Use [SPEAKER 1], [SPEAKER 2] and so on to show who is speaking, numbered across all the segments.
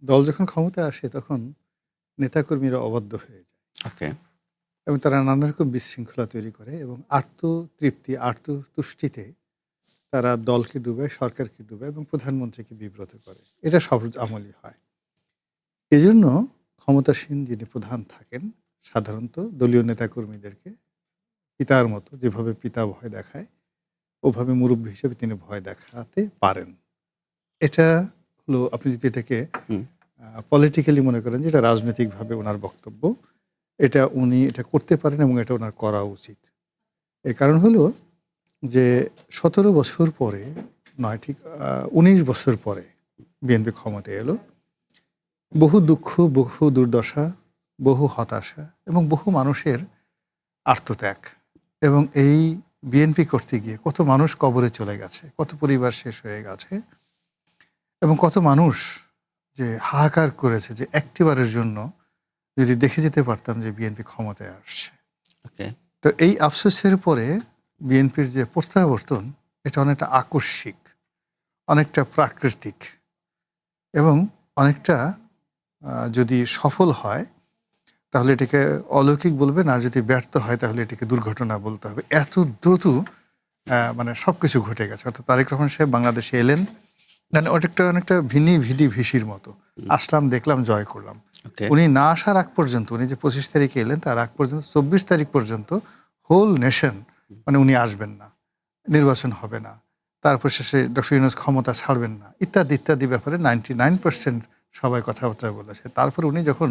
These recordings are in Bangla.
[SPEAKER 1] দল যখন ক্ষমতায় আসে তখন নেতাকর্মীরা অবাধ্য হয়ে যায়
[SPEAKER 2] ওকে।
[SPEAKER 1] এবং তারা নানা রকম বিশৃঙ্খলা তৈরি করে এবং আত্মতৃপ্তি আত্মতুষ্টিতে তারা দলকে ডুবায়, সরকারকে ডুবায় এবং প্রধানমন্ত্রীকে বিব্রত করে। এটা সব আমলই হয়। এজন্য ক্ষমতাসীন যিনি প্রধান থাকেন সাধারণত দলীয় নেতাকর্মীদেরকে পিতার মতো যেভাবে পিতা ভয় দেখায় ওভাবে মুরব্বী হিসেবে তিনি ভয় দেখাতে পারেন। এটা হলো, আপনি যদি এটাকে
[SPEAKER 2] হুম।
[SPEAKER 1] পলিটিক্যালি মনে করেন যে এটা রাজনৈতিকভাবে ওনার বক্তব্য, এটা উনি এটা করতে পারেন এবং এটা ওনার করা উচিত। এর কারণ হলো যে ১৭ বছর পরে নয়, ঠিক ১৯ বছর পরে বিএনপি ক্ষমতায় এলো। বহু দুঃখ, বহু দুর্দশা, বহু হতাশা এবং বহু মানুষের আর্তত্যাগ এবং এই বিএনপি করতে গিয়ে কত মানুষ কবরে চলে গেছে, কত পরিবার শেষ হয়ে গেছে এবং কত মানুষ যে হাহাকার করেছে যে একটিবারের জন্য যদি দেখে যেতে পারতাম যে বিএনপি ক্ষমতায় আসছে।
[SPEAKER 2] ওকে।
[SPEAKER 1] তো এই আফসোসের পরে বিএনপির যে প্রত্যাবর্তন এটা অনেকটা আকস্মিক, অনেকটা প্রাকৃতিক এবং অনেকটা যদি সফল হয় তাহলে এটাকে অলৌকিক বলবেন, আর যদি ব্যর্থ হয় তাহলে এটাকে দুর্ঘটনা বলতে হবে। এত দ্রুত মানে সব কিছু ঘটে গেছে। অর্থাৎ তারেক রহমান সাহেব বাংলাদেশে এলেন, মানে অনেকটা ভিডি ভিসির মতো আসলাম, দেখলাম, জয় করলাম।
[SPEAKER 2] ওকে।
[SPEAKER 1] উনি না আসার আগ পর্যন্ত, উনি যে ২৫ তারিখে এলেন তার আগ পর্যন্ত ২৪ তারিখ পর্যন্ত হোল নেশন মানে উনি আসবেন না, নির্বাচন হবে না, তারপর শেষে ডক্টর ইউনূস ক্ষমতা ছাড়বেন না, ইত্যাদি ইত্যাদি ব্যাপারে 99% সবাই কথাবার্তা বলেছে। তারপর উনি যখন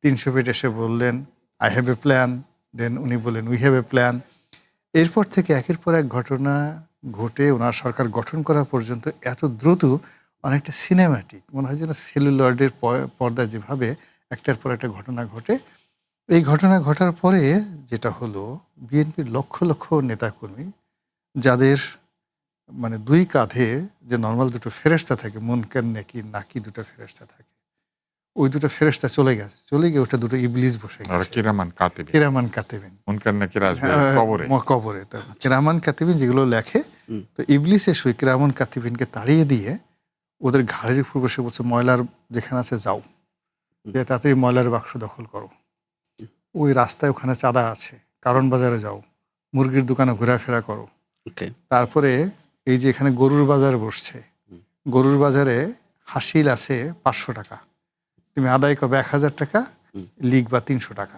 [SPEAKER 1] ৩০০ ফিট এসে বললেন আই হ্যাভ এ প্ল্যান, দেন উনি বললেন উই হ্যাভ এ প্ল্যান। এরপর থেকে একের পর এক ঘটনা ঘটে ওনার সরকার গঠন করা পর্যন্ত এত দ্রুত, অনেকটা সিনেম্যাটিক মনে হয় যেন সেলুলয়েডের পর্দায় যেভাবে একটার পর একটা ঘটনা ঘটে। এই ঘটনা ঘটার পরে যেটা হলো, বিএনপির লক্ষ লক্ষ নেতাকর্মী যাদের মানে দুই কাঁধে যে নর্মাল দুটো ফেরেশতা থাকে, মুনকার নাকি দুটো ফেরেশতা থাকে, ওই দুটো ফেরেশতা চলে গেছে, চলে গিয়ে ওটা দুটো ইবলিস বসে
[SPEAKER 3] আর
[SPEAKER 1] গেছে।
[SPEAKER 3] কিরামান কাতিবিন
[SPEAKER 1] কিরামান কাতিবিন,
[SPEAKER 3] মুনকার নাকির আসবে
[SPEAKER 1] হ্যাঁ,
[SPEAKER 3] কবরে।
[SPEAKER 1] কবরে তো কিরামান কাতিবিন যেগুলো লেখে, তো ইবলিস এসে ওই কিরামান কাতিবিনকে তাড়িয়ে দিয়ে ওদের ঘাড়ের উপর বসে বলছে ময়লার যেখানে আছে যাও, যে তাড়াতাড়ি ময়লার বাক্স দখল করো, ওই রাস্তায় ওখানে চাঁদা আছে, কারণ বাজারে যাও, মুরগির দোকানে ঘোরাফেরা করো,
[SPEAKER 2] ওকে।
[SPEAKER 1] তারপরে এই যে এখানে গরুর বাজার বসছে, গরুর বাজারে হাসিল আছে ৫০০ টাকা, তুমি আদায় করবে ১,০০০ টাকা, লিগ বা ৩০০ টাকা।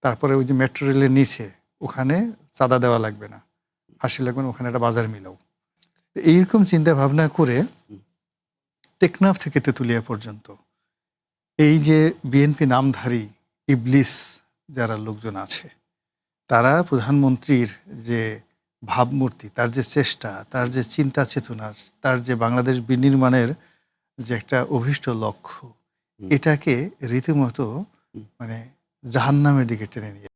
[SPEAKER 1] তারপরে ওই যে মেট্রো রেলের নিচে ওখানে চাঁদা দেওয়া লাগবে না, হাসিল লাগবে না, ওখানে একটা বাজার মিলাও। এইরকম চিন্তা ভাবনা করে টেকনাফ থেকে তেঁতুলিয়া পর্যন্ত এই যে বিএনপি নামধারী ইবলিস যারা লোকজন আছে, তারা প্রধানমন্ত্রীর যে ভাবমূর্তি, তার যে চেষ্টা, তার যে চিন্তা চেতনা, তার যে বাংলাদেশ বিনির্মাণের যে একটা অভীষ্ট লক্ষ্য, এটাকে রীতিমতো মানে জাহান্নামের দিকে টেনে নিয়ে